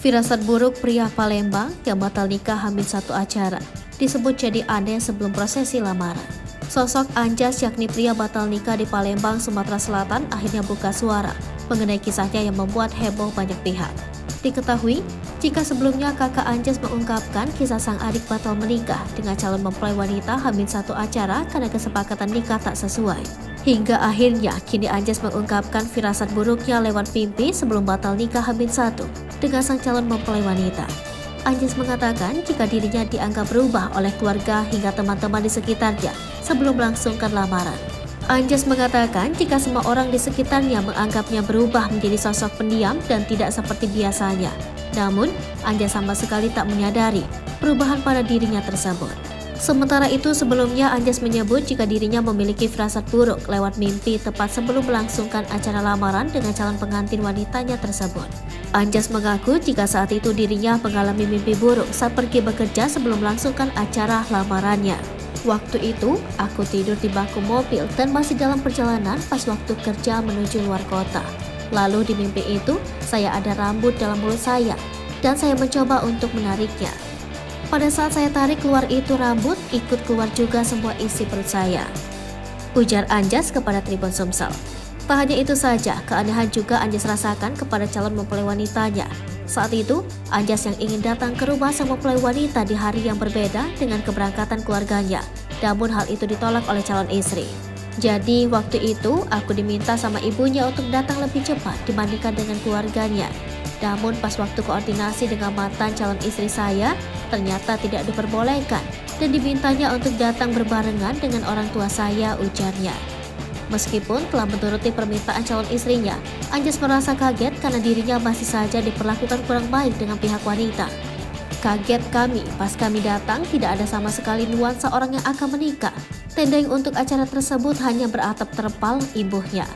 Firasat buruk pria Palembang yang batal nikah H-1 acara disebut jadi aneh sebelum prosesi lamaran. Sosok Anjas yakni pria batal nikah di Palembang, Sumatera Selatan akhirnya buka suara mengenai kisahnya yang membuat heboh banyak pihak. Diketahui, jika sebelumnya kakak Anjas mengungkapkan kisah sang adik batal menikah dengan calon mempelai wanita H-1 acara karena kesepakatan nikah tak sesuai. Hingga akhirnya kini Anjas mengungkapkan firasat buruknya lewat mimpi sebelum batal nikah H-1 dengan sang calon mempelai wanita. Anjas mengatakan jika dirinya dianggap berubah oleh keluarga hingga teman-teman di sekitarnya sebelum melangsungkan lamaran. Anjas mengatakan jika semua orang di sekitarnya menganggapnya berubah menjadi sosok pendiam dan tidak seperti biasanya. Namun, Anjas sama sekali tak menyadari perubahan pada dirinya tersebut. Sementara itu sebelumnya Anjas menyebut jika dirinya memiliki firasat buruk lewat mimpi tepat sebelum melangsungkan acara lamaran dengan calon pengantin wanitanya tersebut. Anjas mengaku jika saat itu dirinya mengalami mimpi buruk saat pergi bekerja sebelum melangsungkan acara lamarannya. Waktu itu, aku tidur di bangku mobil dan masih dalam perjalanan pas waktu kerja menuju luar kota. Lalu di mimpi itu, saya ada rambut dalam mulut saya dan saya mencoba untuk menariknya. Pada saat saya tarik keluar itu rambut, ikut keluar juga semua isi perut saya. Ujar Anjas kepada Tribun Sumsel. Tak hanya itu saja, keanehan juga Anjas rasakan kepada calon mempelai wanitanya. Saat itu, Anjas yang ingin datang ke rumah sang mempelai wanita di hari yang berbeda dengan keberangkatan keluarganya. Namun hal itu ditolak oleh calon istri. Jadi waktu itu aku diminta sama ibunya untuk datang lebih cepat dibandingkan dengan keluarganya. Namun pas waktu koordinasi dengan mantan calon istri saya, ternyata tidak diperbolehkan dan dimintanya untuk datang berbarengan dengan orang tua saya, ujarnya. Meskipun telah menuruti permintaan calon istrinya, Anjas merasa kaget karena dirinya masih saja diperlakukan kurang baik dengan pihak wanita. Kaget kami pas kami datang tidak ada sama sekali nuansa orang yang akan menikah. Tenda yang untuk acara tersebut hanya beratap terpal, imbuhnya.